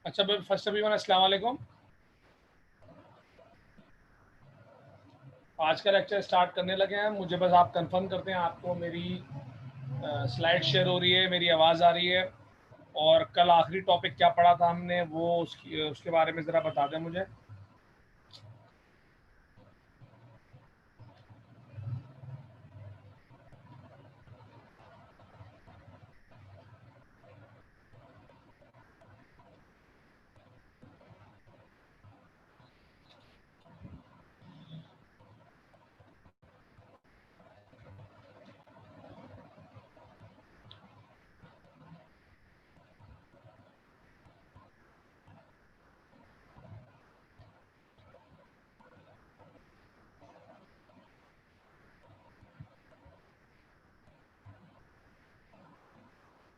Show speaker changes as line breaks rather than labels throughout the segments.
अच्छा first everyone अस्सलाम वालेकुम। आज का लेक्चर स्टार्ट करने लगे हैं। मुझे बस आप कंफर्म करते हैं आपको मेरी स्लाइड शेयर हो रही है, मेरी आवाज़ आ रही है, और कल आखिरी टॉपिक क्या पढ़ा था हमने वो उसके बारे में ज़रा बता दें मुझे।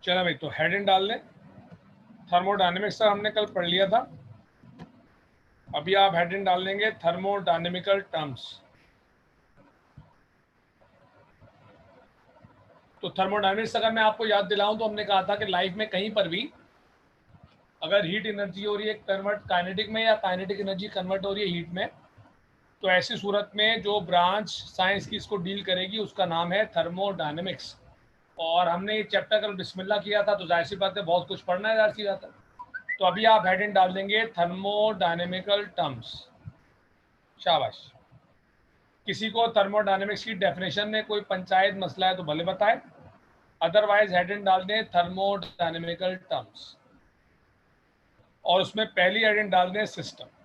चलो भाई, तो हेडिंग डाल लें। थर्मोडायनेमिक्स का हमने कल पढ़ लिया था। अभी आप हेडिंग डाल लेंगे थर्मोडायनेमिकल टर्म्स। तो थर्मोडायनेमिक्स अगर मैं आपको याद दिलाऊं तो हमने कहा था कि लाइफ में कहीं पर भी अगर हीट एनर्जी हो रही है कन्वर्ट काइनेटिक में, या काइनेटिक एनर्जी कन्वर्ट हो रही है हीट में, तो ऐसी सूरत में जो ब्रांच साइंस की इसको डील करेगी उसका नाम है थर्मोडायनेमिक्स। और हमने ये चैप्टर कल बिस्मिल्लाह किया था, तो जाहिर सी बात है बहुत कुछ पढ़ना है, जाहिर सी बात है। तो अभी आप हेडिंग डाल देंगे थर्मोडायनेमिकल टर्म्स। शाबाश। किसी को थर्मोडायनेमिक्स की डेफिनेशन में कोई पंचायत मसला है तो भले बताए, अदरवाइज हेडिंग डाल दें थर्मोडायनेमिकल टर्म्स, और उसमें पहली हेडिंग डाल दें सिस्टम।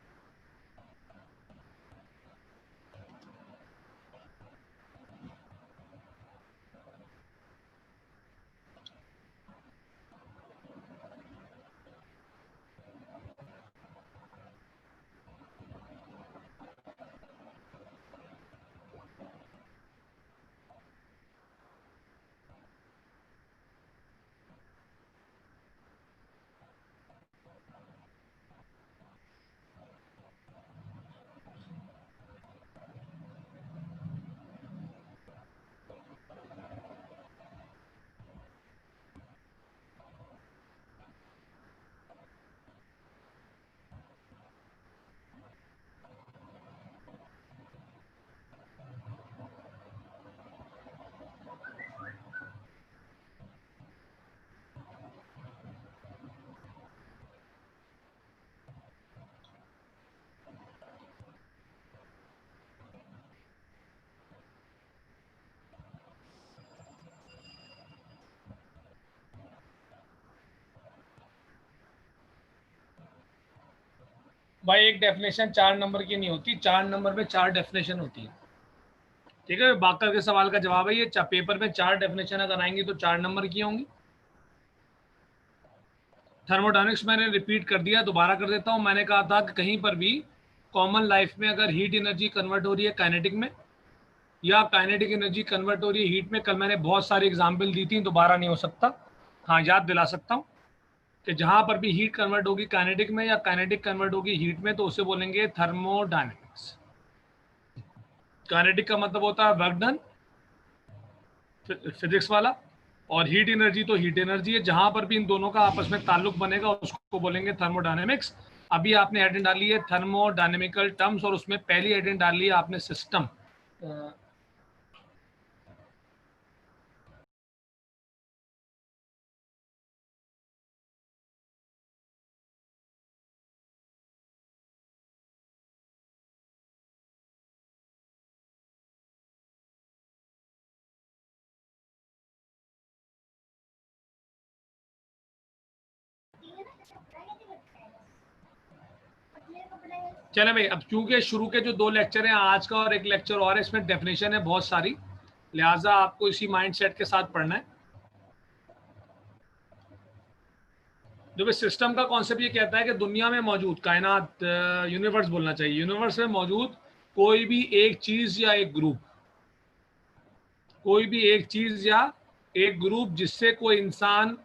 भाई एक डेफिनेशन 4 नंबर की नहीं होती, 4 नंबर में 4 डेफिनेशन होती है। ठीक है, बाकर के सवाल का जवाब है ये। पेपर में 4 डेफिनेशन अगर आएंगी तो 4 नंबर की होंगी। थर्मोडायनेमिक्स मैंने रिपीट कर दिया, दोबारा कर देता हूं। मैंने कहा था कि कहीं पर भी कॉमन लाइफ में अगर हीट एनर्जी कन्वर्ट हो रही है काइनेटिक में, या काइनेटिक एनर्जी कन्वर्ट हो रही है हीट में, कल मैंने बहुत सारी एग्जाम्पल दी थी, दोबारा नहीं हो सकता। हाँ, याद दिला सकता हूँ कि जहां पर भी हीट कन्वर्ट होगी काइनेटिक में या काइनेटिक कन्वर्ट होगी हीट में, तो उसे बोलेंगे थर्मोडायनेमिक्स। काइनेटिक का मतलब होता है वर्क डन, फिजिक्स वाला, और हीट एनर्जी तो हीट एनर्जी है। जहां पर भी इन दोनों का आपस में ताल्लुक बनेगा उसको बोलेंगे थर्मोडायनेमिक्स। अभी आपने हेडिंग डाली है थर्मोडायनेमिकल टर्म्स, और उसमें पहली हेडिंग डाली है आपने सिस्टम। चले भाई, अब चूंकि शुरू के जो 2 लेक्चर हैं आज का और एक लेक्चर और है, इसमें डेफिनेशन है बहुत सारी, लिहाजा आपको इसी माइंडसेट के साथ पढ़ना है। जो भी सिस्टम का कॉन्सेप्ट ये कहता है कि दुनिया में मौजूद कायनात, यूनिवर्स बोलना चाहिए, यूनिवर्स में मौजूद कोई भी एक चीज या एक ग्रुप, कोई भी एक चीज या एक ग्रुप जिससे कोई इंसान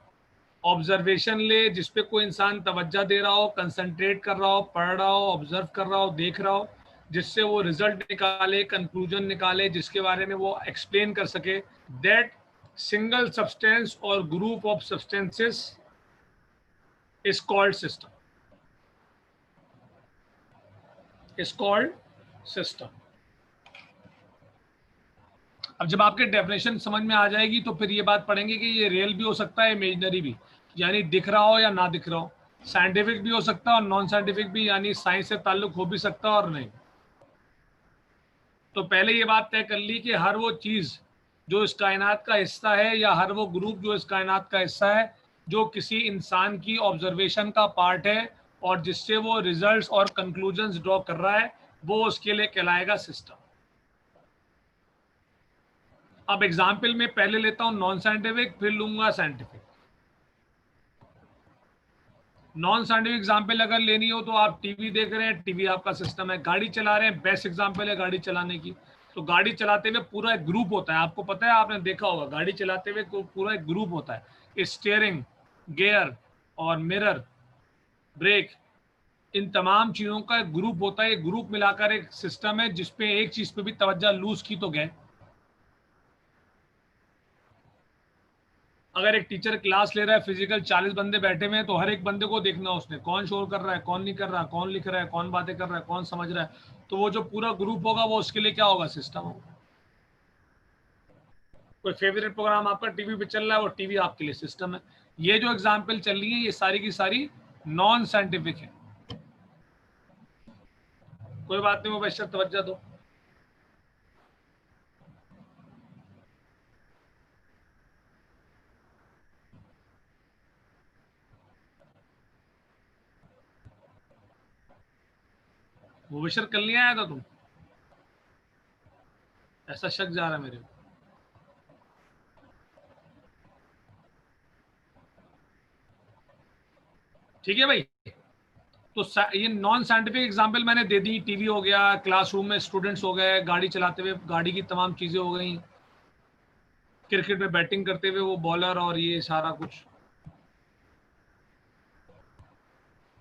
ऑब्जर्वेशन ले, जिस पे कोई इंसान तवज्जो दे रहा हो, कंसंट्रेट कर रहा हो, पढ़ रहा हो, ऑब्जर्व कर रहा हो, देख रहा हो, जिससे वो रिजल्ट निकाले, कंक्लूजन निकाले, जिसके बारे में वो एक्सप्लेन कर सके, दैट सिंगल सब्सटेंस और group of substances is called system. Is called system. अब जब आपके डेफिनेशन समझ में आ जाएगी तो फिर ये बात पढ़ेंगे कि ये रियल भी हो सकता है, इमेजिनरी भी, यानी दिख रहा हो या ना दिख रहा हो, साइंटिफिक भी हो सकता है और नॉन साइंटिफिक भी, यानी साइंस से ताल्लुक हो भी सकता है और नहीं। तो पहले ये बात तय कर ली कि हर वो चीज जो इस कायनात का हिस्सा है या हर वो ग्रुप जो इस कायनात का हिस्सा है जो किसी इंसान की ऑब्जर्वेशन का पार्ट है और जिससे वो रिजल्ट्स और कंक्लूजन्स ड्रॉ कर रहा है, वो उसके लिए कहलाएगा सिस्टम। अब एग्जाम्पल में पहले लेता हूं नॉन साइंटिफिक, फिर लूंगा साइंटिफिक। नॉन साइंटिफिक एग्जाम्पल अगर लेनी हो तो आप टीवी देख रहे हैं, टीवी आपका सिस्टम है। गाड़ी चला रहे हैं, बेस्ट एग्जाम्पल है गाड़ी चलाने की। तो गाड़ी चलाते हुए पूरा एक ग्रुप होता है, आपको पता है, आपने देखा होगा गाड़ी चलाते हुए पूरा एक ग्रुप होता है, स्टीयरिंग, गियर और मिरर, ब्रेक, इन तमाम चीजों का एक ग्रुप होता है। एक ग्रुप मिलाकर एक सिस्टम है जिसपे एक चीज पे भी तवज्जो लूज की तो गए। अगर एक टीचर क्लास ले रहा है, फिजिकल 40 बंदे बैठे हुए हैं, तो हर एक बंदे को देखना उसने कौन शोर कर रहा है, कौन नहीं कर रहा है, कौन लिख रहा है, कौन बातें कर रहा है, कौन समझ रहा है। तो वो जो पूरा ग्रुप होगा वो उसके लिए क्या होगा, सिस्टम होगा। कोई फेवरेट प्रोग्राम आपका टीवी पे चल रहा है, वो टीवी आपके लिए सिस्टम है। ये जो एग्जाम्पल चल रही है ये सारी की सारी नॉन साइंटिफिक है। कोई बात नहीं, वो वैसे तवज्जो दो। वो विशर कल नहीं आया था तुम, ऐसा शक जा रहा है मेरे को। ठीक है भाई, तो ये नॉन साइंटिफिक एग्जांपल मैंने दे दी। टीवी हो गया, क्लासरूम में स्टूडेंट्स हो गए, गाड़ी चलाते हुए गाड़ी की तमाम चीजें हो गई, क्रिकेट में बैटिंग करते हुए वो बॉलर, और ये सारा कुछ।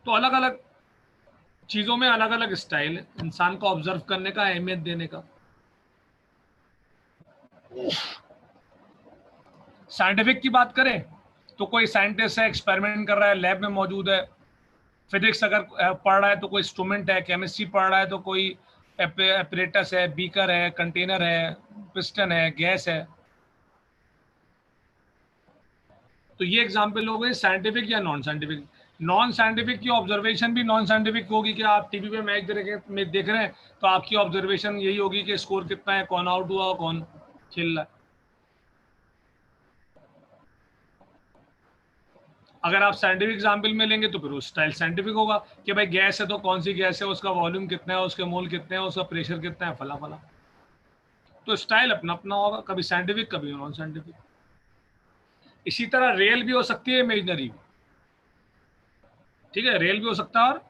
तो अलग अलग चीजों में अलग अलग स्टाइल है इंसान को ऑब्जर्व करने का, अहमियत देने का। साइंटिफिक की बात करें तो कोई साइंटिस्ट है, एक्सपेरिमेंट कर रहा है, लैब में मौजूद है। फिजिक्स अगर पढ़ रहा है तो कोई इंस्ट्रूमेंट है, केमिस्ट्री पढ़ रहा है तो कोई एपरेटस है, बीकर है, कंटेनर है, पिस्टन है, गैस है। तो ये एग्जाम्पल हो गए साइंटिफिक या नॉन साइंटिफिक। नॉन साइंटिफिक की ऑब्जर्वेशन भी नॉन साइंटिफिक होगी कि आप टीवी पे मैच देख रहे हैं तो आपकी ऑब्जर्वेशन यही होगी कि स्कोर कितना है, कौन आउट हुआ, कौन खेल रहा है। अगर आप साइंटिफिक एग्जाम्पल में लेंगे तो फिर वो स्टाइल साइंटिफिक होगा कि भाई गैस है तो कौन सी गैस है, उसका वॉल्यूम कितना है, उसके मोल कितने हैं, उसका प्रेशर कितना है, फला फला। तो स्टाइल अपना अपना होगा, कभी साइंटिफिक कभी नॉन साइंटिफिक। इसी तरह रियल भी हो सकती है, इमेजनरी भी। ठीक है, रियल भी हो सकता है और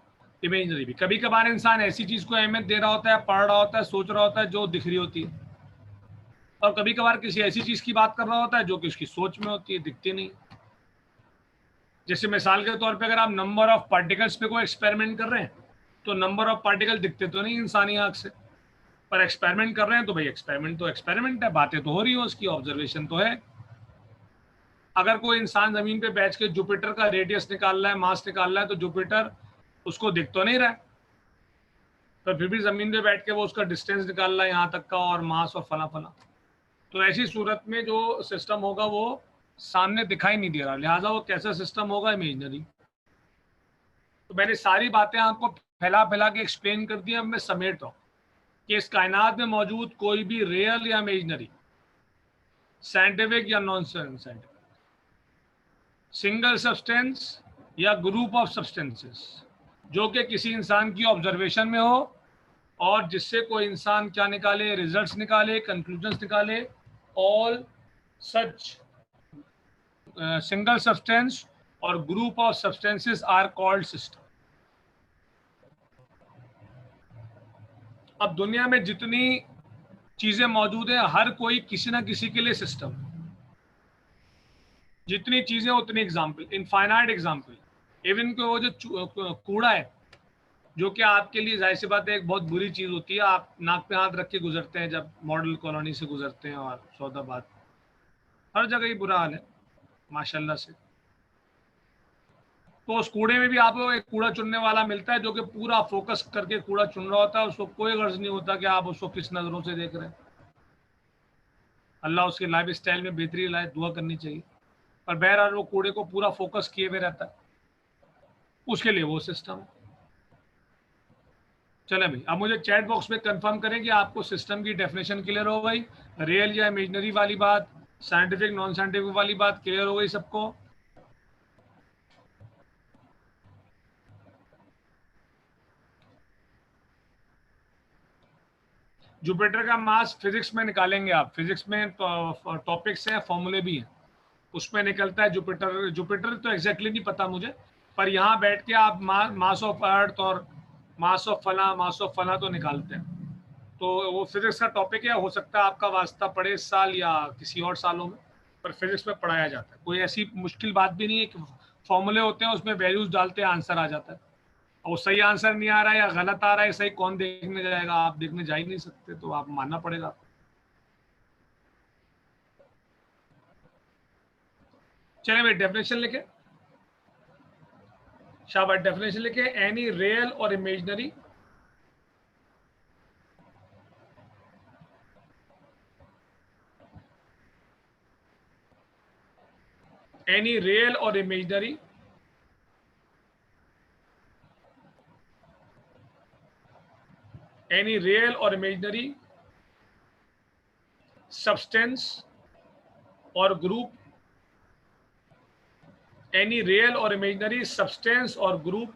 इमेजनरी भी। कभी कभार इंसान ऐसी चीज को अहमियत दे रहा होता है, पढ़ रहा होता है, सोच रहा होता है जो दिख रही होती है, और कभी कभार किसी ऐसी चीज की बात कर रहा होता है जो कि उसकी सोच में होती है, दिखती नहीं। जैसे मिसाल के तौर पे अगर आप नंबर ऑफ पार्टिकल्स पे कोई एक्सपेरिमेंट कर रहे हैं तो नंबर ऑफ पार्टिकल दिखते तो नहीं इंसानी आंख से, पर एक्सपेरिमेंट कर रहे हैं तो भाई एक्सपेरिमेंट तो एक्सपेरिमेंट है, बातें तो हो रही हो, उसकी ऑब्जर्वेशन तो है। अगर कोई इंसान जमीन पे बैठ के जुपिटर का रेडियस निकाल रहा है, मास निकाल रहा है, तो जुपिटर उसको दिख तो नहीं रहा है, पर फिर भी जमीन पे बैठ के वो उसका डिस्टेंस निकाल रहा है यहाँ तक का, और मास और फला फला। तो ऐसी सूरत में जो सिस्टम होगा वो सामने दिखाई नहीं दे रहा, लिहाजा वो कैसा सिस्टम होगा, इमेजिनरी। तो मैंने सारी बातें आपको फैला फैला के एक्सप्लेन कर दी। अब मैं समेट रहा हूँ कि इस कायनात में मौजूद कोई भी रियल या इमेजिनरी, साइंटिफिक या नॉन साइंटिफिक, सिंगल सब्सटेंस या ग्रुप ऑफ सब्सटेंसेस, जो कि किसी इंसान की ऑब्जर्वेशन में हो और जिससे कोई इंसान क्या निकाले, रिजल्ट्स निकाले, कंक्लूजन्स निकाले, ऑल सच सिंगल सब्सटेंस और group of substances are called system. अब दुनिया में जितनी चीजें मौजूद है, हर कोई किसी ना किसी के लिए सिस्टम है। जितनी चीजें उतनी एग्जाम्पल, इनफाइनाइट एग्जाम्पल। इवन को वो जो कूड़ा है, जो कि आपके लिए जाहिर सी बात है एक बहुत बुरी चीज होती है, आप नाक पे हाथ रख के गुजरते हैं जब मॉडल कॉलोनी से गुजरते हैं और सौदाबाद, हर जगह ही बुरा हाल है माशाल्लाह से। तो उस कूड़े में भी आपको एक कूड़ा चुनने वाला मिलता है जो कि पूरा फोकस करके कूड़ा चुन रहा होता है, उसको कोई गर्ज नहीं होता कि आप उसको किस नजरों से देख रहे हैं। अल्लाह उसके लाइफ स्टाइल में बेहतरी लाए, दुआ करनी चाहिए, पर बहरहाल वो कूड़े को पूरा फोकस किए हुए रहता है, उसके लिए वो सिस्टम है। चले भाई, अब मुझे चैट बॉक्स में कंफर्म करें कि आपको सिस्टम की डेफिनेशन क्लियर हो गई, रियल या इमेजनरी वाली बात, साइंटिफिक नॉन साइंटिफिक वाली बात क्लियर हो गई सबको। जुपिटर का मास फिजिक्स में निकालेंगे आप, फिजिक्स में टॉपिक्स हैं, फॉर्मूले भी हैं, उसमें निकलता है जुपिटर। जुपिटर तो एग्जैक्टली नहीं पता मुझे, पर यहाँ बैठ के आप मास ऑफ अर्थ और मास ऑफ फला तो निकालते हैं। तो वो फिजिक्स का टॉपिक है, हो सकता है आपका वास्ता पड़े इस साल या किसी और सालों में, पर फिजिक्स में पढ़ाया जाता है। कोई ऐसी मुश्किल बात भी नहीं है कि फॉर्मूले होते हैं, उसमें वैल्यूज डालते हैं, आंसर आ जाता है। और सही आंसर नहीं आ रहा है या गलत आ रहा है, सही कौन देखने जाएगा, आप देखने जा ही नहीं सकते, तो आप मानना पड़ेगा। चलिए भाई, डेफिनेशन लिखे, शाबाश, डेफिनेशन लिखे, एनी रियल और imaginary any real or imaginary substance or group, any real or imaginary substance or group,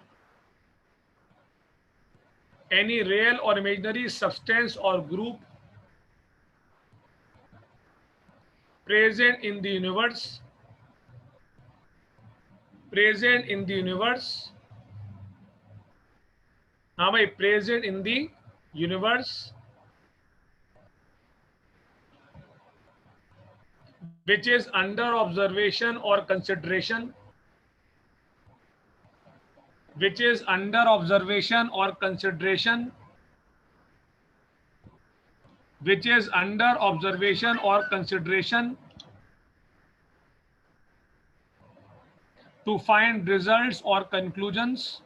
any real or imaginary substance or group present in the universe, present in the universe, हाँ भाई, present in the universe, which is under observation or consideration, which is under observation or consideration, which is under observation or consideration to find results or conclusions,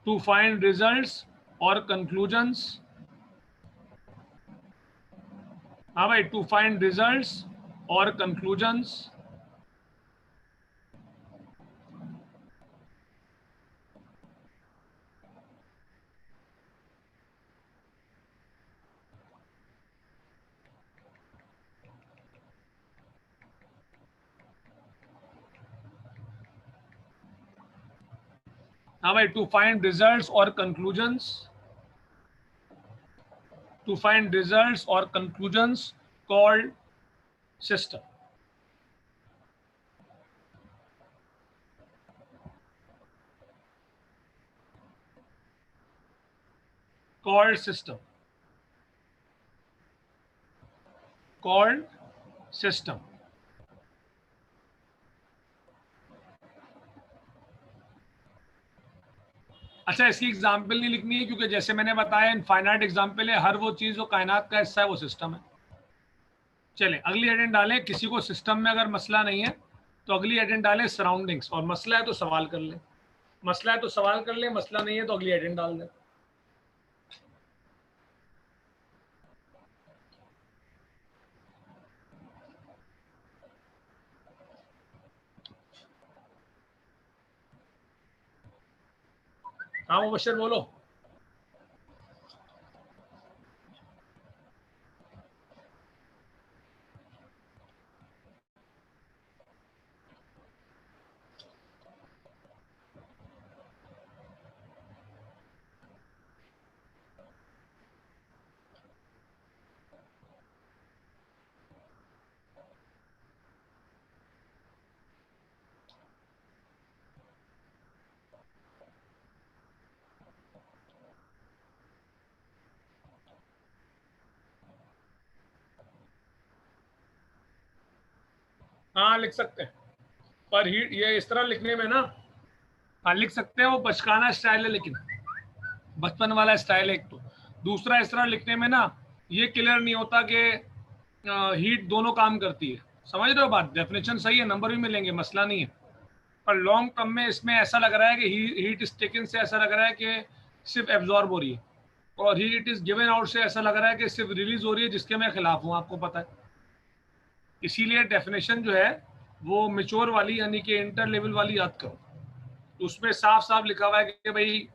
to find results or conclusions, हाँ भाई, to find results or conclusions, हाँ भाई, to find results or conclusions, to find results or conclusions called system, called system, called system। अच्छा, इसकी example नहीं लिखनी है क्योंकि जैसे मैंने बताया इनफाइनाइट एग्जाम्पल है, हर वो चीज जो कायनात का हिस्सा है वो सिस्टम है। चले अगली हेडिंग डालें, किसी को सिस्टम में अगर मसला नहीं है तो अगली हेडिंग डालें सराउंडिंग्स, और मसला है तो सवाल कर ले, मसला है तो सवाल कर ले, मसला नहीं है तो अगली हेडिंग डाल दे। हाँ मुबशर बोलो। हाँ लिख सकते हैं, पर हीट ये इस तरह लिखने में ना, हाँ लिख सकते हैं, वो बचकाना स्टाइल है, लेकिन बचपन वाला स्टाइल है एक तो। दूसरा, इस तरह लिखने में ना ये क्लियर नहीं होता कि हीट दोनों काम करती है। समझ रहे हो बात? डेफिनेशन सही है, नंबर भी मिलेंगे, मसला नहीं है, पर लॉन्ग टर्म में इसमें ऐसा लग रहा है कि हीट इज टेकन से ऐसा लग रहा है कि सिर्फ एब्जॉर्ब हो रही है, और हीट इज गिवन आउट से ऐसा लग रहा है कि सिर्फ रिलीज हो रही है, जिसके मैं खिलाफ हूँ, आपको पता है। इसीलिए डेफिनेशन जो है वो मेच्योर वाली यानी कि इंटर लेवल वाली याद करो। तो उसमें साफ साफ लिखा हुआ है कि भाई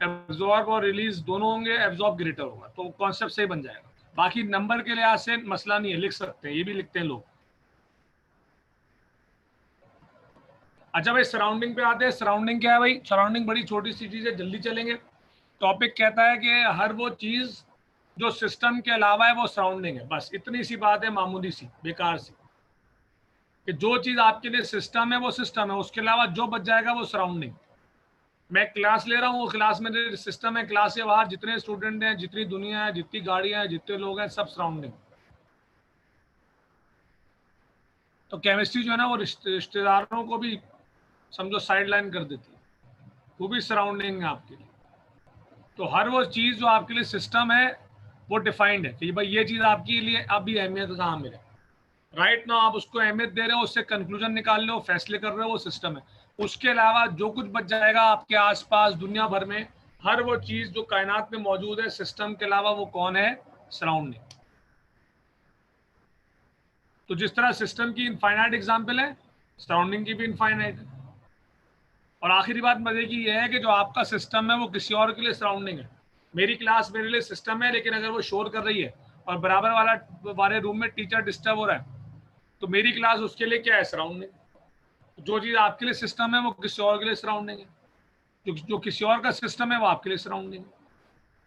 एब्जॉर्ब और रिलीज दोनों होंगे, एब्जॉर्ब ग्रेटर होगा, तो कॉन्सेप्ट सही बन जाएगा। बाकी नंबर के लिहाज से मसला नहीं है, लिख सकते हैं, ये भी लिखते हैं लोग। अच्छा भाई, सराउंडिंग पे आते हैं। सराउंडिंग क्या है भाई? सराउंडिंग बड़ी छोटी सी चीज है, जल्दी चलेंगे। टॉपिक कहता है कि हर वो चीज जो सिस्टम के अलावा है वो सराउंडिंग है। बस इतनी सी बात है, मामूली सी, बेकार सी, कि जो चीज आपके लिए सिस्टम है वो सिस्टम है, उसके अलावा जो बच जाएगा वो सराउंडिंग। मैं क्लास ले रहा हूँ, क्लास में सिस्टम है, क्लास के बाहर जितने स्टूडेंट हैं, जितनी दुनिया है, जितनी गाड़ियां हैं, जितने लोग हैं, सब सराउंडिंग। तो केमिस्ट्री जो है ना वो रिश्तेदारों को भी समझो साइड लाइन कर देती है, वो भी सराउंडिंग है आपके लिए। तो हर वो चीज जो आपके लिए सिस्टम है वो डिफाइंड है कि भाई ये चीज आपके लिए अभी अहमियत कहाँ मिले। राइट ना, आप उसको अहमियत दे रहे हो, उससे कंक्लूजन निकाल रहे हो, फैसले कर रहे हो, वो सिस्टम है। उसके अलावा जो कुछ बच जाएगा आपके आसपास दुनिया भर में, हर वो चीज जो कायनात में मौजूद है सिस्टम के अलावा, वो कौन है? सराउंडिंग। तो जिस तरह सिस्टम की इनफाइनाइट एग्जाम्पल है, सराउंडिंग की भी इनफाइनाइट है। और आखिरी बात मजे की यह है कि जो आपका सिस्टम है वो किसी और के लिए सराउंडिंग है। मेरी क्लास मेरे लिए सिस्टम है, लेकिन अगर वो शोर कर रही है और बराबर वाले रूम में टीचर डिस्टर्ब हो रहा है, तो मेरी क्लास उसके लिए क्या है? सराउंडिंग। जो चीज आपके लिए सिस्टम है वो किसी और के लिए सराउंडिंग है, जो किसी और का सिस्टम है वो आपके लिए सराउंडिंग है।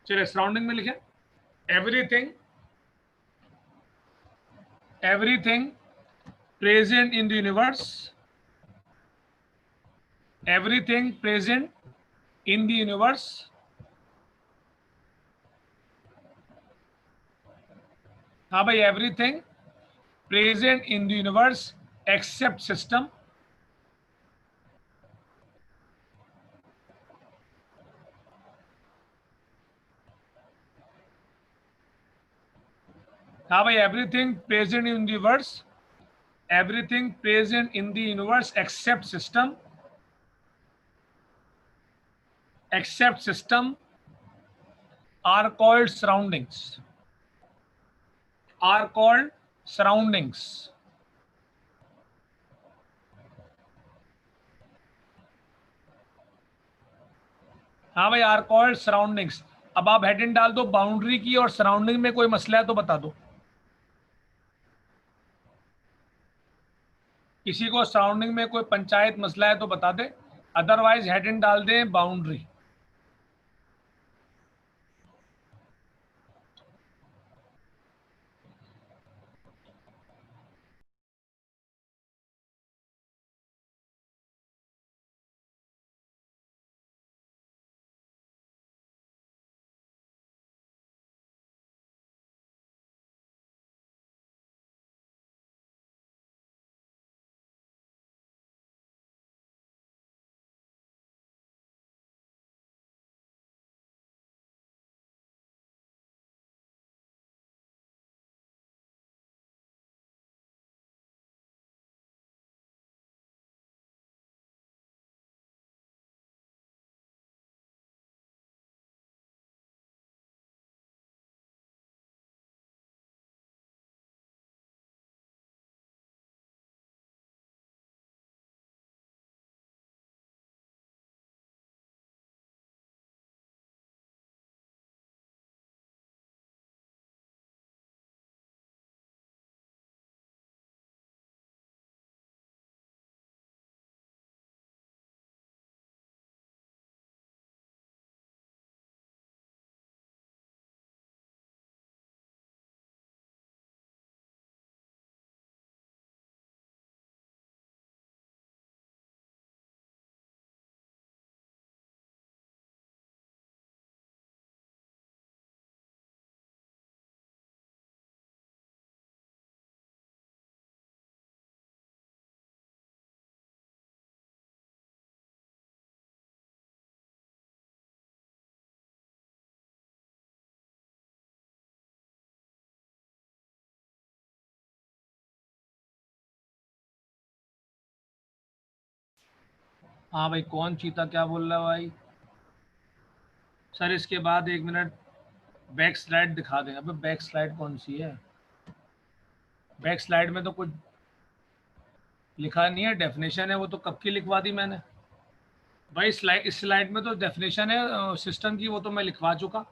चलिए सराउंडिंग में लिखे, everything everything present in the universe, everything present in the universe, हाँ भाई, everything present in the universe except system, हाँ भाई, everything present in the universe, everything present in the universe except system are called surroundings, are called surroundings। हाँ भाई, are called surroundings. अब आप heading डाल दो बाउंड्री की, और सराउंडिंग में कोई मसला है तो बता दो। किसी को सराउंडिंग में कोई पंचायत मसला है तो बता दे, अदरवाइज हेडिंग डाल दें बाउंड्री। हाँ भाई, कौन चीता क्या बोल रहा है भाई? सर इसके बाद 1 मिनट बैक स्लाइड दिखा दें। अबे बैक स्लाइड कौन सी है? बैक स्लाइड में तो कुछ लिखा नहीं है, डेफिनेशन है, वो तो कब की लिखवा दी मैंने भाई। स्लाइड, इस स्लाइड में तो डेफिनेशन है सिस्टम की, वो तो मैं लिखवा चुका।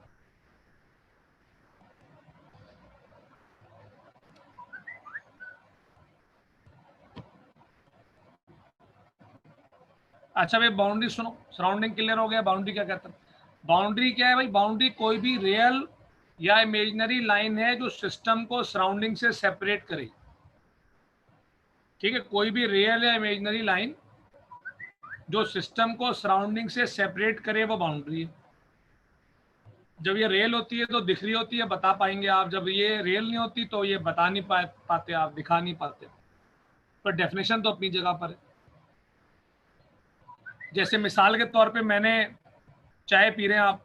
अच्छा भाई, बाउंड्री सुनो, सराउंडिंग क्लियर हो गया। बाउंड्री क्या कहता है? बाउंड्री क्या है भाई? बाउंड्री कोई भी रियल या इमेजिनरी लाइन है जो सिस्टम को सराउंडिंग से सेपरेट करे। ठीक है, कोई भी रियल या इमेजिनरी लाइन जो सिस्टम को सराउंडिंग से सेपरेट करे, वो बाउंड्री है। जब ये रियल होती है तो दिख रही होती है, बता पाएंगे आप। जब ये रियल नहीं होती तो ये बता नहीं पाते आप, दिखा नहीं पाते। पर डेफिनेशन तो अपनी जगह पर है। जैसे मिसाल के तौर पे, मैंने चाय पी रहे हैं आप,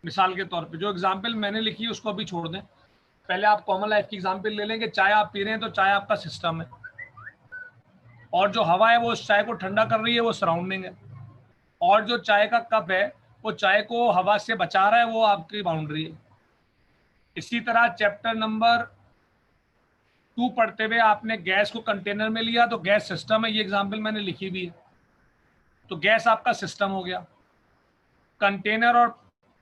मिसाल के तौर पे जो एग्जाम्पल मैंने लिखी है उसको अभी छोड़ दें। पहले आप कॉमन लाइफ की एग्जाम्पल ले लेंगे। चाय आप पी रहे हैं तो चाय आपका सिस्टम है, और जो हवा है वो उस चाय को ठंडा कर रही है, वो सराउंडिंग है। और जो चाय का कप है वो चाय को हवा से बचा रहा है, वो आपकी बाउंड्री है। इसी तरह चैप्टर नंबर 2 पढ़ते हुए आपने गैस को कंटेनर में लिया तो गैस सिस्टम है, ये एग्जाम्पल मैंने लिखी भी है। तो गैस आपका सिस्टम हो गया। कंटेनर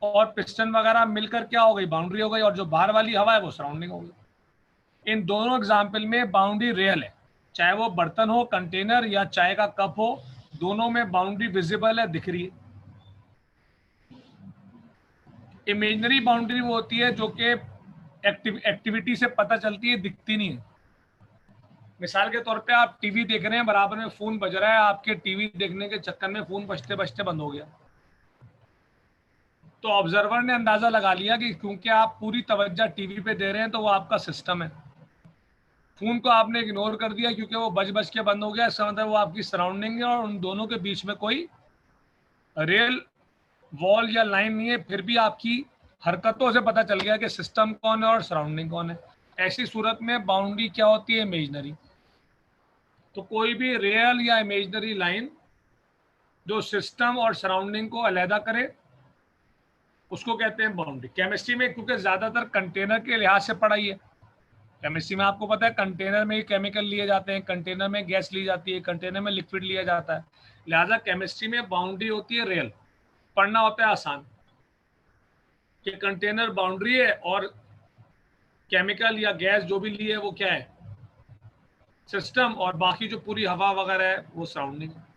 और पिस्टन वगैरह मिलकर क्या हो गई? बाउंड्री हो गई। और जो बाहर वाली हवा है वो सराउंडिंग हो गई। इन दोनों एग्जाम्पल में बाउंड्री रियल है, चाहे वो बर्तन हो, कंटेनर या चाय का कप हो, दोनों में बाउंड्री विजिबल है, दिख रही है। इमेजिनरी बाउंड्री वो होती है जो कि एक्टिविटी से पता चलती है, दिखती नहीं है। मिसाल के तौर पे आप टीवी देख रहे हैं, बराबर में फोन बज रहा है, आपके टीवी देखने के चक्कर में फोन बजते बजते बंद हो गया, तो ऑब्जर्वर ने अंदाजा लगा लिया कि क्योंकि आप पूरी तवज्जो टीवी पे दे रहे हैं तो वो आपका सिस्टम है। फोन को आपने इग्नोर कर दिया क्योंकि वो बज बज के बंद हो गया, इसका मतलब वो आपकी सराउंडिंग है, और उन दोनों के बीच में कोई रियल वॉल या लाइन नहीं है। फिर भी आपकी हरकतों से पता चल गया कि सिस्टम कौन है और सराउंडिंग कौन है। ऐसी सूरत में बाउंड्री क्या होती है? इमेजिनरी। तो कोई भी रियल या इमेजिनरी लाइन जो सिस्टम और सराउंडिंग को अलहदा करे, उसको कहते हैं बाउंड्री। केमिस्ट्री में क्योंकि ज्यादातर कंटेनर के लिहाज से पढ़ाई है, केमिस्ट्री में आपको पता है कंटेनर में केमिकल लिए जाते हैं, कंटेनर में गैस ली जाती है, कंटेनर में लिक्विड लिया जाता है। लिहाजा केमिस्ट्री में बाउंड्री होती है रियल। पढ़ना होता है आसान कि कंटेनर बाउंड्री है और केमिकल या गैस जो भी लिए वो क्या है? सिस्टम। और बाकी जो पूरी हवा वगैरह है वो सराउंडिंग है।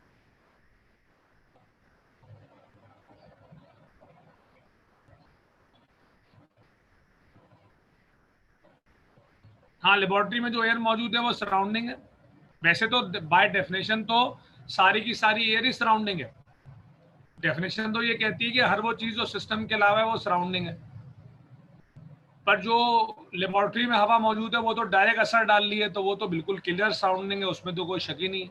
हाँ, लेबोरेटरी में जो एयर मौजूद है वो सराउंडिंग है। वैसे तो बाय डेफिनेशन तो सारी की सारी एयर ही सराउंडिंग है। डेफिनेशन तो ये कहती है कि हर वो चीज जो सिस्टम के अलावा है वो सराउंडिंग है। पर जो लेबोरेटरी में हवा मौजूद है वो तो डायरेक्ट असर डाल रही है, तो वो तो बिल्कुल क्लियर सराउंडिंग है, उसमें तो कोई शक ही नहीं है।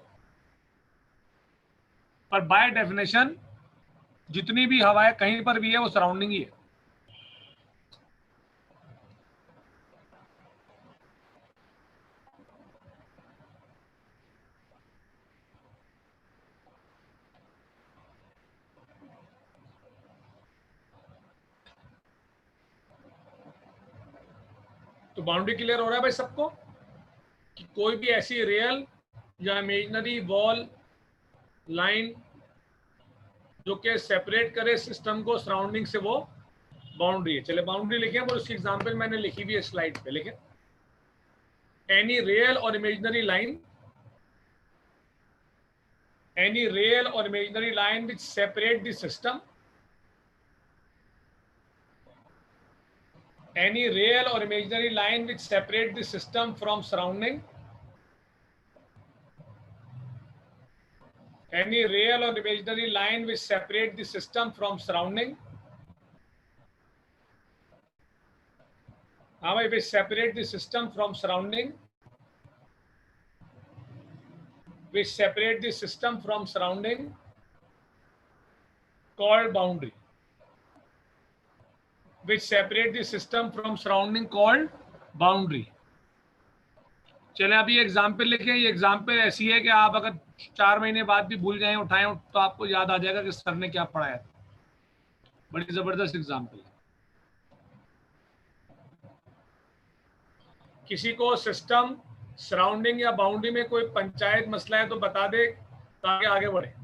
पर बाय डेफिनेशन जितनी भी हवा है कहीं पर भी है वो सराउंडिंग ही है। तो बाउंड्री क्लियर हो रहा है भाई सबको कि कोई भी ऐसी रियल या इमेजिनरी वॉल लाइन जो कि सेपरेट करे सिस्टम को सराउंडिंग से, वो बाउंड्री है। चले बाउंड्री लिखे, और उसकी एग्जांपल मैंने लिखी हुई है स्लाइड पे। लिखे, एनी रियल और imaginary line, any real or imaginary line which separate the system, any real or imaginary line which separate the system from surrounding, any real or imaginary line which separate the system from surrounding, which separate the system from surrounding, which separate the system from surrounding, called boundary, which separate the system from surrounding, called boundary. चले अभी example लिखें। ये example ऐसी है कि आप अगर 4 महीने बाद भी भूल जाएं, उठाएं तो आपको याद आ जाएगा कि सर ने क्या पढ़ाया था। बड़ी जबरदस्त एग्जाम्पल है। किसी को सिस्टम, सराउंडिंग या बाउंड्री में कोई पंचायत मसला है तो बता दे ताकि आगे बढ़े।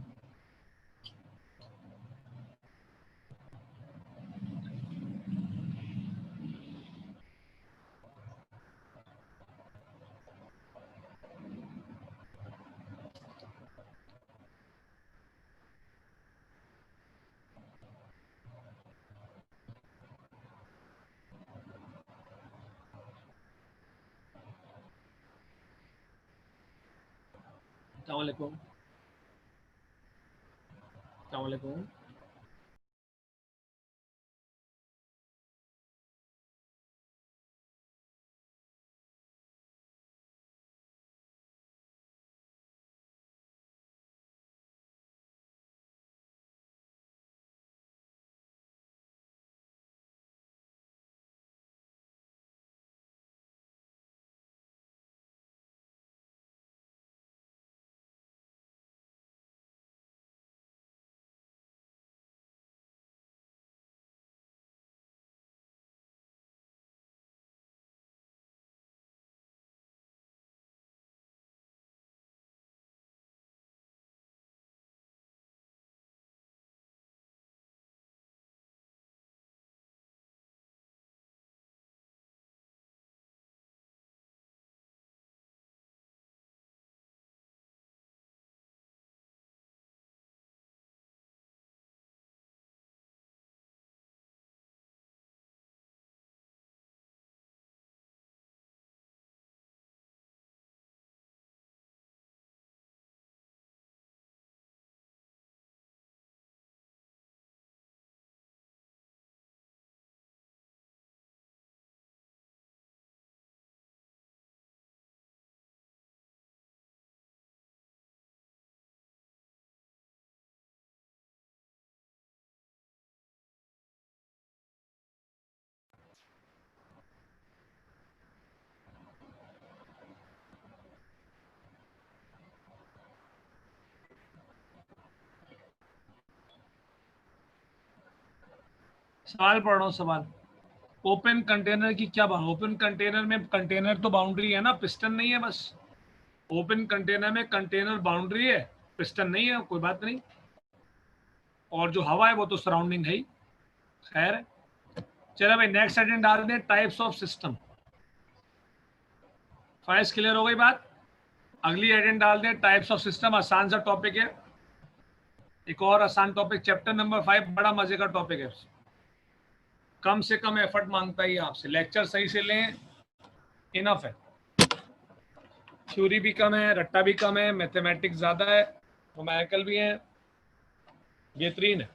अस्सलाम वालेकुम। अस्सलाम वालेकुम। सवाल पढ़ रहा हूँ सवाल। ओपन कंटेनर की क्या बात? ओपन कंटेनर में कंटेनर तो बाउंड्री है ना, पिस्टन नहीं है बस। ओपन कंटेनर में कंटेनर बाउंड्री है, पिस्टन नहीं है, कोई बात नहीं। और जो हवा है वो तो सराउंडिंग है ही। खैर है। चलो भाई नेक्स्ट हेडिंग डाल दें, types of system. Files clear हो गई बात। अगली हेडिंग डाल दें, टाइप्स ऑफ सिस्टम। आसान सा टॉपिक है, एक और आसान टॉपिक, चैप्टर नंबर 5, बड़ा मजे का टॉपिक है। कम से कम एफर्ट मांगता ही आपसे, लेक्चर सही से लें, इनफ है। थ्योरी भी कम है, रट्टा भी कम है, मैथमेटिक्स ज्यादा है, न्यूमेरिकल भी है, बेहतरीन है।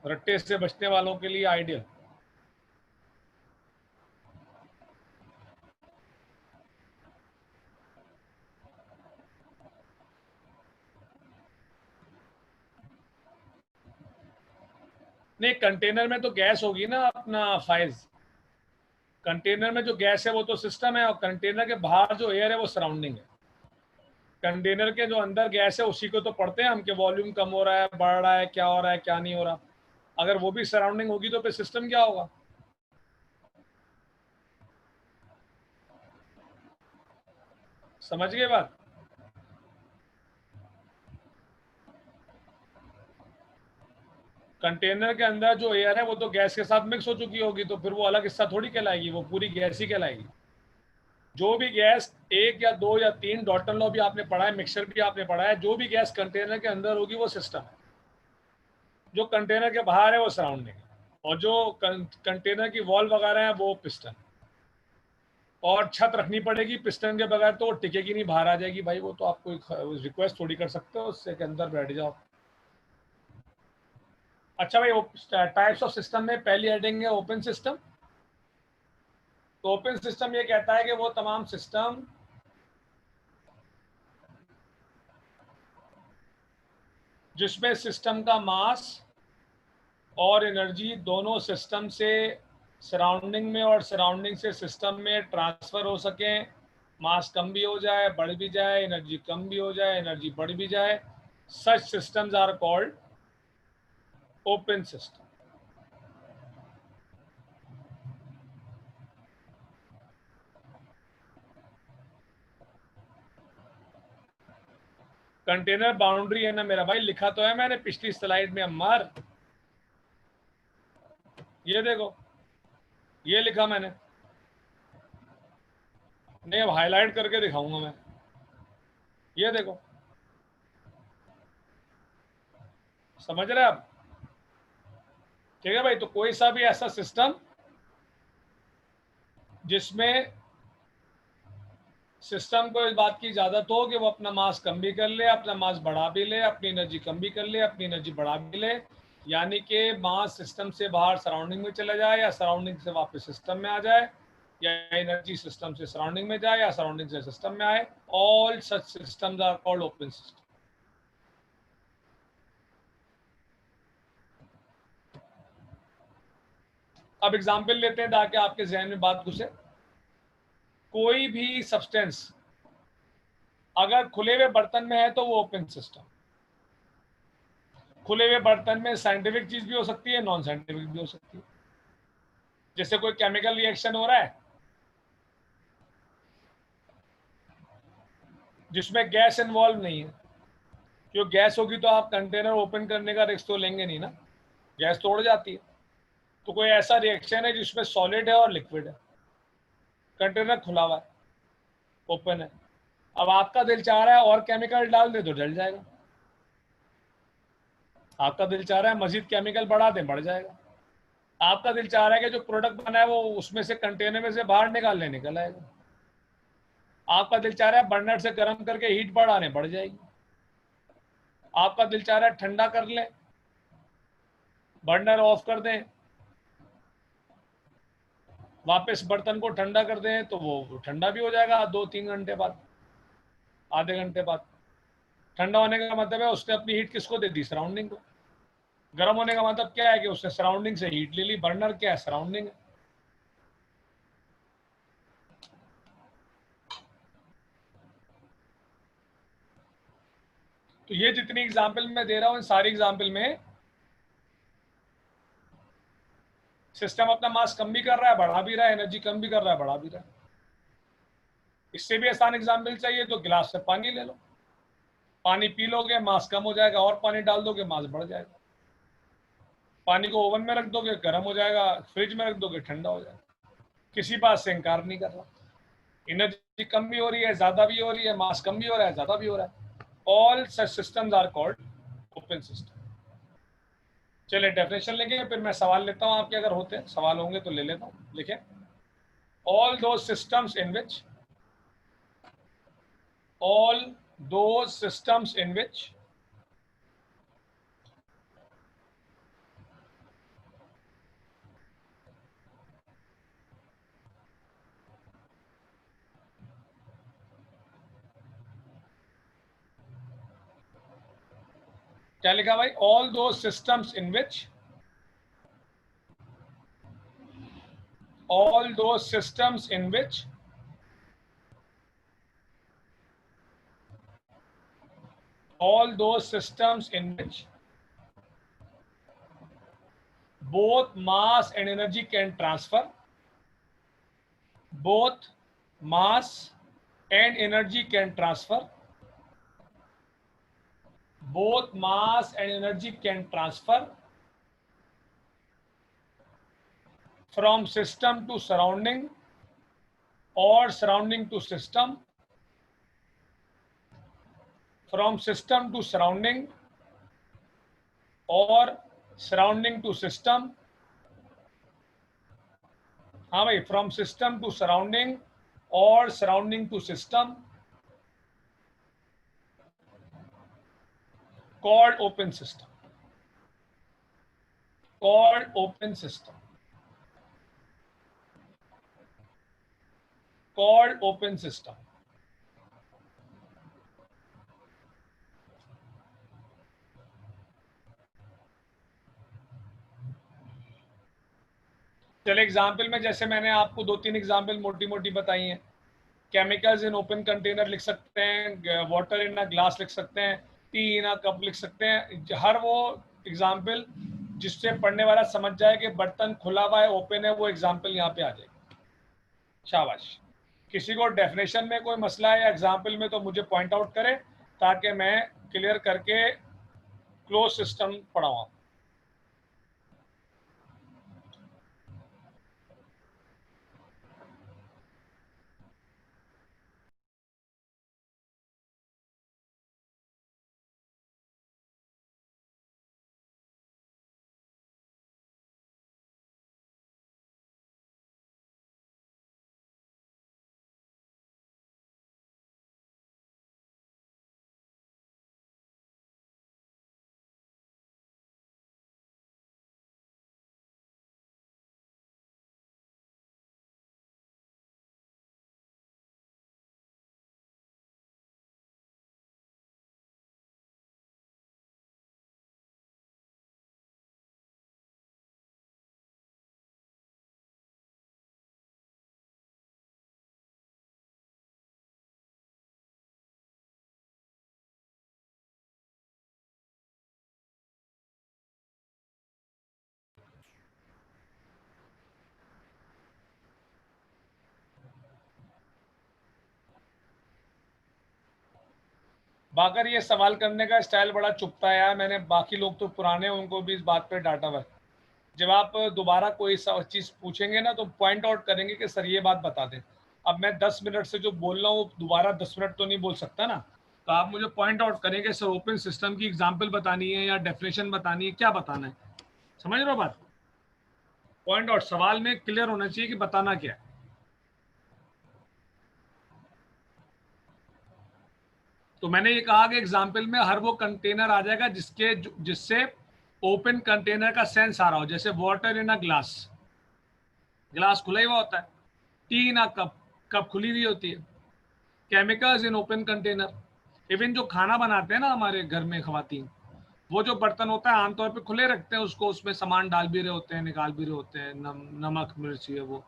रट्टे से बचने वालों के लिए आइडियल। नहीं, कंटेनर में तो गैस होगी ना अपना फाइल्स। कंटेनर में जो गैस है वो तो सिस्टम है, और कंटेनर के बाहर जो एयर है वो सराउंडिंग है। कंटेनर के जो अंदर गैस है उसी को तो पढ़ते हैं हम, कि वॉल्यूम कम हो रहा है, बढ़ रहा है, क्या हो रहा है, क्या नहीं हो रहा। अगर वो भी सराउंडिंग होगी तो फिर सिस्टम क्या होगा? समझ गए बात? कंटेनर के अंदर जो एयर है वो तो गैस के साथ मिक्स हो चुकी होगी, तो फिर वो अलग हिस्सा थोड़ी कहलाएगी, वो पूरी गैस ही कहलाएगी। जो भी गैस, एक या दो या तीन, डॉल्टन लॉ भी आपने पढ़ा है, मिक्सचर भी आपने पढ़ा है, जो भी गैस कंटेनर के अंदर होगी वो सिस्टम है। जो कंटेनर के बाहर है वो सराउंडिंग है, और जो कंटेनर की वॉल वगैरह है वो पिस्टन। और छत रखनी पड़ेगी, पिस्टन के बगैर तो वो टिकेगी नहीं, बाहर आ जाएगी भाई। वो तो आपको रिक्वेस्ट थोड़ी कर सकते हो उससे के अंदर बैठ जाओ। अच्छा भाई, टाइप्स ऑफ सिस्टम में पहली हेडिंग है ओपन सिस्टम। तो ओपन सिस्टम ये कहता है कि वो तमाम सिस्टम जिसमें सिस्टम का मास और एनर्जी दोनों सिस्टम से सराउंडिंग में और सराउंडिंग से सिस्टम में ट्रांसफर हो सकें, मास कम भी हो जाए, बढ़ भी जाए, एनर्जी कम भी हो जाए, एनर्जी बढ़ भी जाए, such systems are called open system. Container boundary है ना मेरा भाई, लिखा तो है मैंने पिछली स्लाइड में अम्मार, ये देखो, ये लिखा मैंने, नहीं अब हाईलाइट करके दिखाऊंगा मैं, ये देखो, समझ रहे आप? ठीक है भाई, तो कोई सा भी ऐसा सिस्टम जिसमें सिस्टम को इस बात की इजाजत हो कि वो अपना मास कम भी कर ले, अपना मास बढ़ा भी ले, अपनी एनर्जी कम भी कर ले, अपनी एनर्जी बढ़ा भी ले, यानी कि मास सिस्टम से बाहर सराउंडिंग में चला जाए या सराउंडिंग से वापस सिस्टम में आ जाए, या एनर्जी सिस्टम से सराउंडिंग में जाए या सराउंडिंग से सिस्टम में आए, all such systems are called open system. अब एग्जाम्पल लेते हैं ताकि आपके जहन में बात घुसे। कोई भी सब्सटेंस अगर खुले हुए बर्तन में है तो वो ओपन सिस्टम। खुले हुए बर्तन में साइंटिफिक चीज भी हो सकती है, नॉन साइंटिफिक भी हो सकती है। जैसे कोई केमिकल रिएक्शन हो रहा है जिसमें गैस इन्वॉल्व नहीं है, क्यों गैस होगी तो आप कंटेनर ओपन करने का रिस्क तो लेंगे नहीं ना, गैस तोड़ जाती है। तो कोई ऐसा रिएक्शन है जिसमें सॉलिड है और लिक्विड है, कंटेनर खुला हुआ है, ओपन है। अब आपका दिल चाह रहा है और केमिकल डाल दे तो जल जाएगा, आपका दिल चाह रहा है मजीद केमिकल बढ़ा दें, बढ़ जाएगा। आपका दिल चाह रहा है कि जो प्रोडक्ट बना है वो उसमें से कंटेनर में से बाहर निकालने निकल आएगा। आपका दिल चाह रहा है बर्नर से गर्म करके हीट बढ़ाने, बढ़ जाएगी। आपका दिल चाह रहा है ठंडा कर लें, बर्नर ऑफ कर दें, वापस बर्तन को ठंडा कर दें तो वो ठंडा भी हो जाएगा 2-3 घंटे बाद, आधे घंटे बाद। ठंडा होने का मतलब है उसने अपनी हीट किसको दे दी? सराउंडिंग को। गर्म होने का मतलब क्या है कि उसने सराउंडिंग से हीट ले ली। बर्नर क्या है? सराउंडिंग है। तो ये जितनी एग्जाम्पल मैं दे रहा हूं, इन सारी एग्जाम्पल में सिस्टम अपना मास कम भी कर रहा है, बढ़ा भी रहा है, एनर्जी कम भी कर रहा है, बढ़ा भी रहा है। इससे भी आसान एग्जाम्पल चाहिए तो गिलास से पानी ले लो, पानी पी लोगे मास कम हो जाएगा, और पानी डाल दोगे मास बढ़ जाएगा। पानी को ओवन में रख दोगे गर्म हो जाएगा, फ्रिज में रख दोगे ठंडा हो जाएगा। किसी बात से इनकार नहीं कर रहा। एनर्जी कम भी हो रही है, ज्यादा भी हो रही है, मास कम भी हो रहा है, ज्यादा भी हो रहा है, all such systems are called open system. चलिए डेफिनेशन लेंगे, फिर मैं सवाल लेता हूं आपके, अगर होते हैं सवाल होंगे तो ले लेता हूं। लिखें, all those systems in which all those systems in which क्या लिखा भाई? all those systems in which all those systems in which all those systems in which both mass and energy can transfer, both mass and energy can transfer, both mass and energy can transfer from system to surrounding or surrounding to system, from system to surrounding or surrounding to system. हाँ भाई, from system to surrounding or surrounding to system, called open system, called open system, called open system. चले example में, जैसे मैंने आपको 2-3 example मोटी मोटी बताई हैं, केमिकल्स इन ओपन कंटेनर लिख सकते हैं, वाटर इन अ ग्लास लिख सकते हैं, टी इन अ कप लिख सकते हैं। हर वो एग्जाम्पल जिससे पढ़ने वाला समझ जाए कि बर्तन खुला हुआ है, ओपन है, वो एग्जाम्पल यहाँ पे आ जाए। शाबाश। किसी को डेफिनेशन में कोई मसला है या एग्जाम्पल में तो मुझे पॉइंट आउट करे, ताकि मैं क्लियर करके क्लोज सिस्टम पढ़ाऊँ। बाकर ये सवाल करने का स्टाइल बड़ा चुपता है यार। मैंने बाकी लोग तो पुराने, उनको भी इस बात पे डांटा हुआ है। जब आप दोबारा कोई चीज़ पूछेंगे ना तो पॉइंट आउट करेंगे कि सर ये बात बता दें। अब मैं 10 मिनट से जो बोल रहा हूँ दोबारा 10 मिनट तो नहीं बोल सकता ना, तो आप मुझे पॉइंट आउट करेंगे सर ओपन सिस्टम की एग्जाम्पल बतानी है या डेफिनेशन बतानी है, क्या बताना है। समझ रहे हो बात? पॉइंट आउट, सवाल में क्लियर होना चाहिए कि बताना क्या है। तो मैंने ये कहा कि एग्जाम्पल में हर वो कंटेनर आ जाएगा जिससे ओपन कंटेनर का सेंस आ रहा हो। जैसे water in a glass, glass खुला ही हुआ होता है। T in a cup, cup खुली हुई होती है। Chemicals in open container, even जो खाना बनाते हैं ना हमारे घर में खवातीन, वो जो बर्तन होता है आमतौर पे खुले रखते हैं उसको, उसमें सामान डाल भी रहे होते हैं, निकाल भी रहे होते हैं, नमक मिर्ची है वो।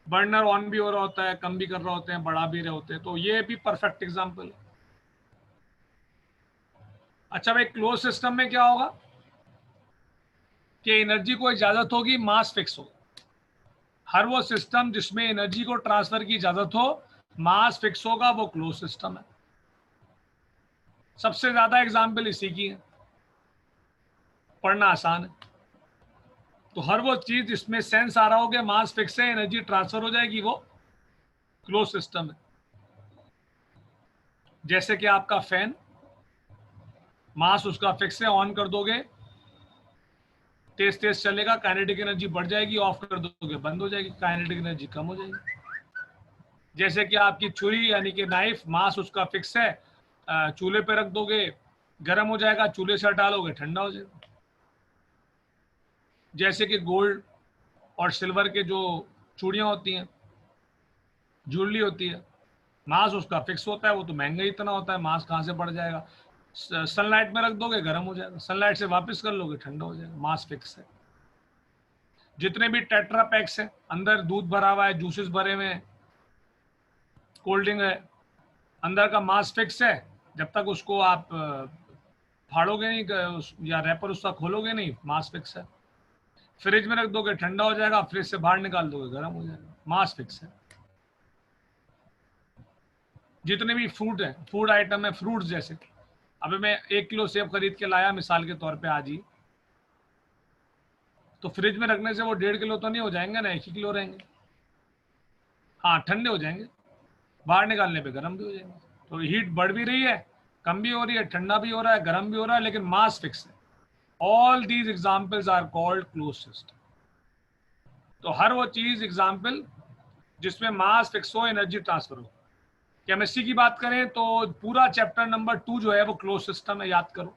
बर्नर ऑन भी हो रहा होता है, कम भी कर रहे होते हैं, बढ़ा भी रहे होते हैं। तो ये भी परफेक्ट एग्जाम्पल है। अच्छा भाई, क्लोज सिस्टम में क्या होगा कि एनर्जी को इजाजत होगी, मास फिक्स होगा। हर वो सिस्टम जिसमें एनर्जी को ट्रांसफर की इजाजत हो, मास फिक्स होगा, वो क्लोज सिस्टम है। सबसे ज्यादा एग्जाम्पल इसी की है, पढ़ना आसान है। तो हर वो चीज जिसमें सेंस आ रहा हो कि मास फिक्स है, एनर्जी ट्रांसफर हो जाएगी, वो क्लोज सिस्टम है। जैसे कि आपका फैन, मास उसका फिक्स है, ऑन कर दोगे तेज तेज चलेगा, काइनेटिक एनर्जी बढ़ जाएगी, ऑफ कर दोगे बंद हो जाएगी, काइनेटिक एनर्जी कम हो जाएगी। जैसे कि आपकी छुरी यानी कि नाइफ, मास उसका फिक्स है, चूल्हे पे रख दोगे गर्म हो जाएगा, चूल्हे से हटा लोगे ठंडा हो जाएगा। जैसे कि गोल्ड और सिल्वर के जो चूड़ियां होती हैं, ज्वेलरी होती है, मास उसका फिक्स होता है, वो तो महंगा ही इतना होता है, मास कहाँ से बढ़ जाएगा। सनलाइट में रख दोगे गर्म हो जाएगा, सनलाइट से वापस कर लोगे ठंडा हो जाएगा, मास फिक्स है। जितने भी टेट्रा पैक्स हैं, अंदर दूध भरा हुआ है, जूसेस भरे हुए हैं, कोल्ड ड्रिंक है, अंदर का मास फिक्स है। जब तक उसको आप फाड़ोगे नहीं या रैपर उसका खोलोगे नहीं, मास फिक्स है। फ्रिज में रख दोगे ठंडा हो जाएगा, फ्रिज से बाहर निकाल दोगे गर्म हो जाएगा, मास फिक्स है। जितने भी फ्रूट है, फूड आइटम है, फ्रूट्स जैसे अभी मैं 1 किलो सेब खरीद के लाया मिसाल के तौर पे आज ही, तो फ्रिज में रखने से वो 1.5 किलो तो नहीं हो जाएंगे ना, 1 ही किलो रहेंगे। हाँ ठंडे हो जाएंगे, बाहर निकालने पे गर्म भी हो जाएंगे। तो हीट बढ़ भी रही है, कम भी हो रही है, ठंडा भी हो रहा है, गर्म भी हो रहा है, लेकिन मास फिक्स है। All these examples are called close system. तो हर वो चीज एग्जाम्पल जिसमें मास फिक्स हो, एनर्जी ट्रांसफर हो। केमिस्ट्री की बात करें तो पूरा चैप्टर नंबर 2 जो है वो क्लोज सिस्टम है, याद करो।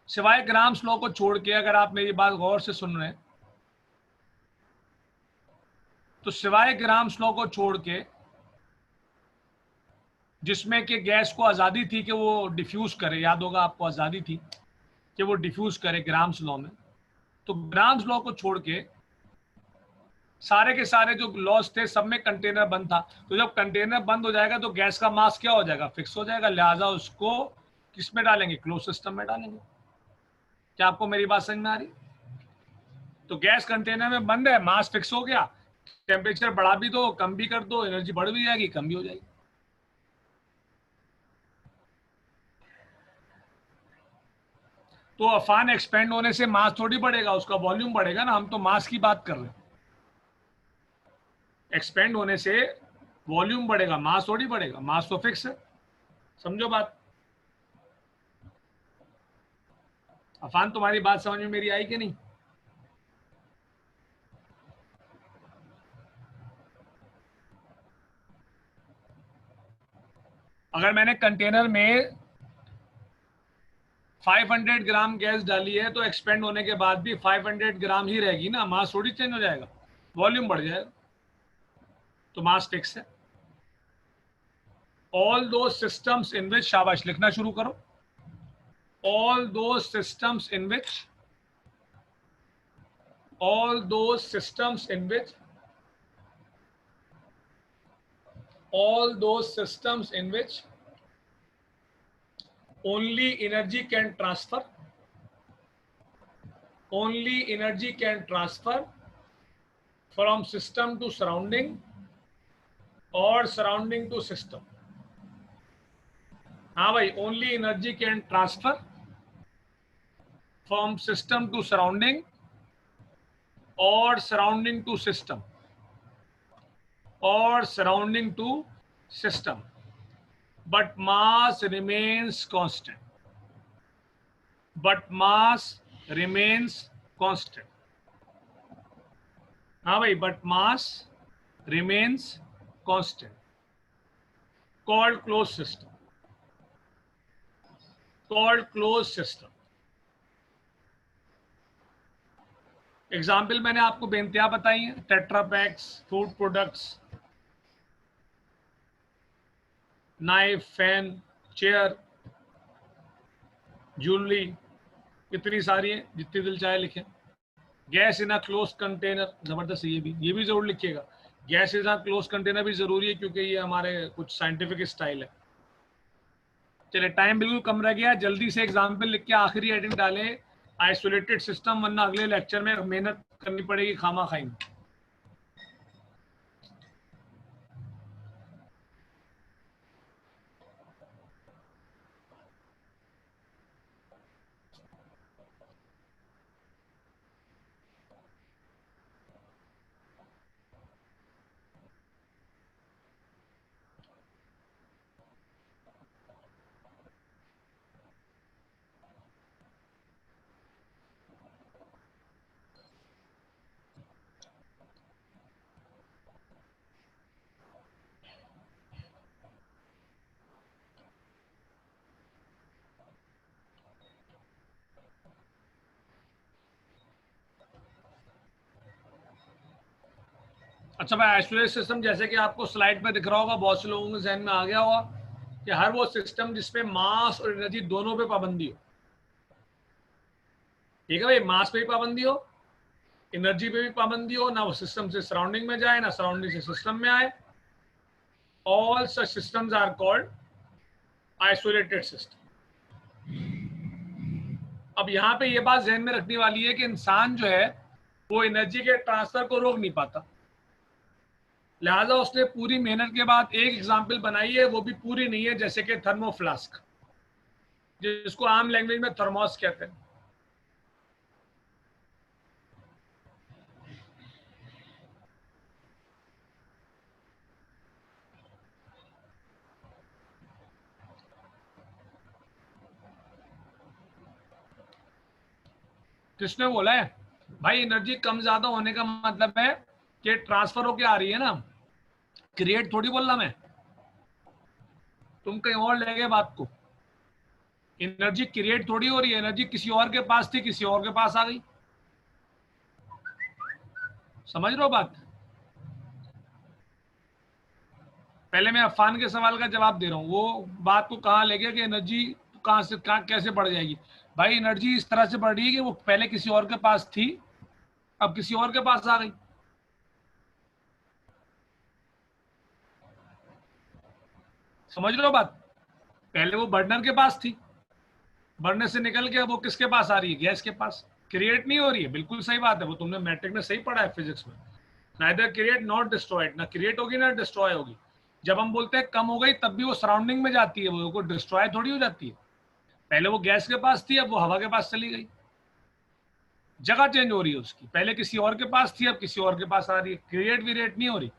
सिवाय ग्राम्स लॉ को छोड़ के, अगर आप मेरी बात गौर से सुन रहे हैं, तो सिवाय ग्राम्स लॉ को छोड़ के, जिसमें कि गैस को आज़ादी थी कि वो डिफ्यूज करे, याद होगा आपको, आज़ादी थी कि वो डिफ्यूज करे ग्राम्स लॉ में, तो ग्राम्स लॉ को छोड़ के सारे के सारे जो लॉस थे सब में कंटेनर बंद था। तो जब कंटेनर बंद हो जाएगा तो गैस का मास क्या हो जाएगा, फिक्स हो जाएगा, लिहाजा उसको किस में डालेंगे, क्लोज सिस्टम में डालेंगे। क्या आपको मेरी बात समझ में आ रही? तो गैस कंटेनर में बंद है, मास फिक्स हो गया, टेम्परेचर बढ़ा भी दो कम भी कर दो, एनर्जी बढ़ भी जाएगी कम भी हो जाएगी। तो अफान एक्सपेंड होने से मास थोड़ी बढ़ेगा, उसका वॉल्यूम बढ़ेगा ना, हम तो मास की बात कर रहे हैं। एक्सपेंड होने से वॉल्यूम बढ़ेगा, मास थोड़ी बढ़ेगा, मास तो फिक्स है। समझो बात। अफान तुम्हारी बात समझ में मेरी आई कि नहीं? अगर मैंने कंटेनर में 500 ग्राम गैस डाली है तो एक्सपेंड होने के बाद भी 500 ग्राम ही रहेगी ना, मास थोड़ी चेंज हो जाएगा, वॉल्यूम बढ़ जाएगा, तो मास फिक्स है। ऑल दो सिस्टम्स इन विच, शाबाश लिखना शुरू करो, all those systems in which all those systems in which all those systems in which only energy can transfer, only energy can transfer from system to surrounding or surrounding to system। हाँ भाई, only energy can transfer from system to surrounding or surrounding to system or surrounding to system, but mass remains constant, but mass remains constant। हाँ भाई, but mass remains constant, called closed system, called closed system। Example मैंने आपको बेनतिया बताई है, tetrapacks, food products, knife, fan, chair, jewellery, इतनी सारी है, जितनी दिल चाहे लिखें। Gas in a close container, जबरदस्त, ये भी जरूर लिखिएगा, gas in a close container भी जरूरी है, क्योंकि ये हमारे कुछ साइंटिफिक स्टाइल है। चलिए, टाइम बिल्कुल कम रह गया, जल्दी से एग्जाम्पल लिख के आखिरी हेडिंग डालें, आइसोलेटेड सिस्टम, वरना अगले लेक्चर में मेहनत करनी पड़ेगी खामा खाई में। अच्छा भाई, आइसोलेटेड सिस्टम जैसे कि आपको स्लाइड पे दिख रहा होगा, बहुत से लोगों के जहन में आ गया होगा कि हर वो सिस्टम जिसपे मास और एनर्जी दोनों पे पाबंदी हो। ठीक है भाई, मास पे भी पाबंदी हो, एनर्जी पे भी पाबंदी हो, ना वो सिस्टम से सराउंडिंग में जाए ना सराउंडिंग से सिस्टम में आए। All such systems are called isolated system. अब यहाँ पे ये बात जहन में रखने वाली है कि इंसान जो है वो एनर्जी के ट्रांसफर को रोक नहीं पाता, लिहाजा उसने पूरी मेहनत के बाद एक एग्जाम्पल बनाई है, वो भी पूरी नहीं है, जैसे कि थर्मोफ्लास्क, जिसको आम लैंग्वेज में थर्मोस कहते हैं। किसने बोला है भाई? एनर्जी कम ज्यादा होने का मतलब है कि ट्रांसफर होके आ रही है ना, क्रिएट थोड़ी बोल रहा मैं, तुम कहीं और ले गए बात को। एनर्जी क्रिएट थोड़ी हो रही है, एनर्जी किसी और के पास थी, किसी और के पास आ गई। समझ रहे हो बात? पहले मैं अफान के सवाल का जवाब दे रहा हूं, वो बात को कहां ले गया कि एनर्जी कहां से कहां कैसे बढ़ जाएगी। भाई एनर्जी इस तरह से बढ़ रही है कि वो पहले किसी और के पास थी, अब किसी और के पास आ गई। समझ लो बात। पहले वो बर्नर के पास थी, बर्नर से निकल के अब वो किसके पास आ रही है, गैस के पास। क्रिएट नहीं हो रही है, बिल्कुल सही बात है, वो तुमने मैट्रिक में सही पढ़ा है फिजिक्स में। नाइदर क्रिएट नॉट डिस्ट्रॉयड, ना क्रिएट होगी ना डिस्ट्रॉय होगी। जब हम बोलते हैं कम हो गई तब भी वो सराउंडिंग में जाती है, वो डिस्ट्रॉय थोड़ी हो जाती है। पहले वो गैस के पास थी, अब वो हवा के पास चली गई, जगह चेंज हो रही है उसकी। पहले किसी और के पास थी, अब किसी और के पास आ रही है, क्रिएट विरेट नहीं हो रही।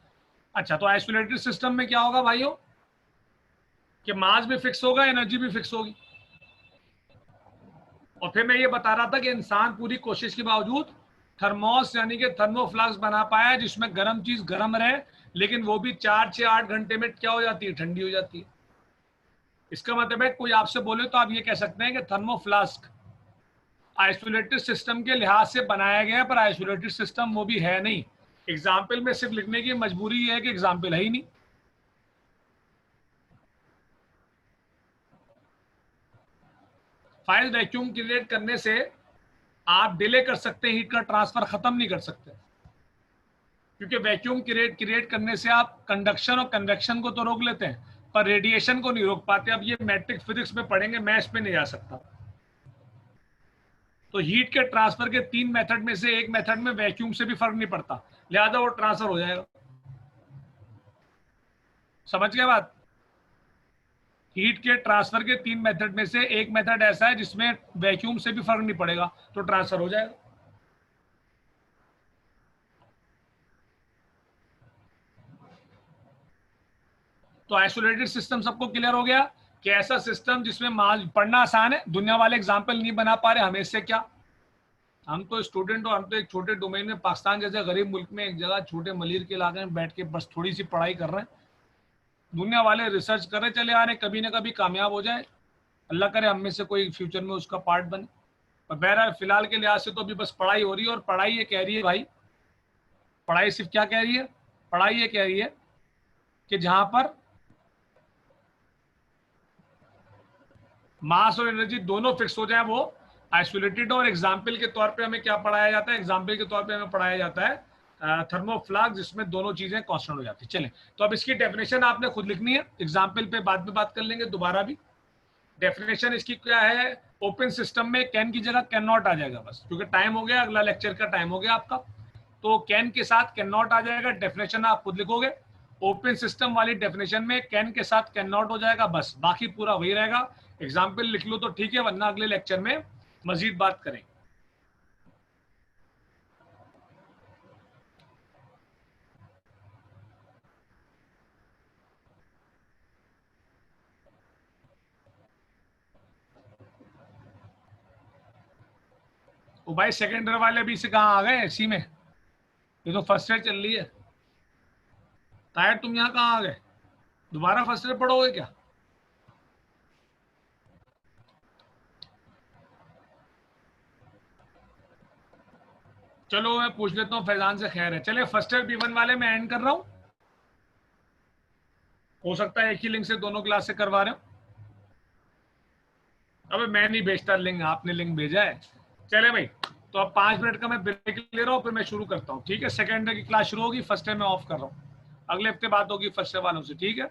अच्छा, तो आइसोलेटेड सिस्टम में क्या होगा भाइयों, कि मास भी फिक्स होगा, एनर्जी भी फिक्स होगी। और फिर मैं ये बता रहा था कि इंसान पूरी कोशिश के बावजूद थर्मोस यानी कि थर्मोफ्लास्क बना पाया जिसमें गर्म चीज गर्म रहे, लेकिन वो भी 4 से 8 घंटे में क्या हो जाती है, ठंडी हो जाती है। इसका मतलब है कोई आपसे बोले तो आप ये कह सकते हैं कि थर्मोफ्लास्क आइसोलेटेड सिस्टम के लिहाज से बनाया गया है, पर आइसोलेटेड सिस्टम वो भी है नहीं। एग्जाम्पल में सिर्फ लिखने की मजबूरी है कि एग्जाम्पल है ही नहीं। फाइल वैक्यूम क्रिएट करने से आप डिले कर सकते हैं, हीट का ट्रांसफर खत्म नहीं कर सकते, क्योंकि वैक्यूम क्रिएट करने से आप कंडक्शन और कन्वेक्शन को तो रोक लेते हैं, पर रेडिएशन को नहीं रोक पाते। अब ये मैट्रिक फिजिक्स में पढ़ेंगे, मैं इस पे नहीं जा सकता। तो हीट के ट्रांसफर के 3 मेथड में से एक मेथड में वैक्यूम से भी फर्क नहीं पड़ता, लिहाजा वो ट्रांसफर हो जाएगा। समझ गए बात। हीट के ट्रांसफर के 3 मेथड में से एक मेथड ऐसा है जिसमें वैक्यूम से भी फर्क नहीं पड़ेगा, तो ट्रांसफर हो जाएगा। तो आइसोलेटेड सिस्टम सबको क्लियर हो गया कि ऐसा सिस्टम जिसमें मास पढ़ना आसान है, दुनिया वाले एग्जाम्पल नहीं बना पा रहे, हमें इससे क्या। हम तो स्टूडेंट और हम तो एक छोटे डोमेन में पाकिस्तान जैसे गरीब मुल्क में एक जगह छोटे मलिर के इलाके में बैठ के बस थोड़ी सी पढ़ाई कर रहे हैं। दुनिया वाले रिसर्च कर रहे चले आ रहे, कभी ना कभी कामयाब हो जाए, अल्लाह करे हम में से कोई फ्यूचर में उसका पार्ट बने। और बहरहाल फिलहाल के लिहाज से तो अभी बस पढ़ाई हो रही है, और पढ़ाई ये कह रही है भाई, पढ़ाई सिर्फ क्या कह रही है, पढ़ाई ये कह रही है कि जहां पर मास और एनर्जी दोनों फिक्स हो जाए वो आइसोलेटेड। और एग्जाम्पल के तौर पे हमें क्या पढ़ाया जाता है, एग्जाम्पल के तौर पे हमें पढ़ाया जाता है थर्मोफ्लास्क, जिसमें दोनों चीजें कांस्टेंट हो जाती है। चलें, तो अब इसकी डेफिनेशन आपने खुद लिखनी है, एग्जाम्पल पे बाद में बात कर लेंगे दोबारा भी। डेफिनेशन इसकी क्या है, ओपन सिस्टम में कैन की जगह कैन नॉट आ जाएगा बस, क्योंकि टाइम हो गया, अगला लेक्चर का टाइम हो गया आपका, तो कैन के साथ कैन नॉट आ जाएगा। डेफिनेशन आप खुद लिखोगे, ओपन सिस्टम वाली डेफिनेशन में कैन के साथ कैन नॉट हो जाएगा बस, बाकी पूरा वही रहेगा। एग्जाम्पल लिख लो तो ठीक है, वरना अगले लेक्चर में मजीद बात करें। वो भाई सेकेंड ईयर वाले भी से कहाँ आ गए इसी में, ये तो फर्स्ट ईयर चल रही है। तायर तुम यहाँ कहाँ आ गए, दोबारा फर्स्ट ईयर पढ़ोगे क्या। चलो मैं पूछ लेता हूँ फैजान से, खैर है। चले फर्स्ट ईयर B1 वाले मैं एंड कर रहा हूँ, हो सकता है एक ही लिंक से दोनों क्लास से करवा रहे हो। अबे मैं नहीं भेजता लिंक, आपने लिंक भेजा है। चले भाई, तो अब 5 मिनट का मैं ब्रेक ले रहा हूँ, फिर मैं शुरू करता हूँ, ठीक है। सेकेंड ईयर की क्लास शुरू होगी, फर्स्ट ईयर में ऑफ कर रहा हूँ, अगले हफ्ते बात होगी फर्स्ट ईयर वालों से, ठीक है।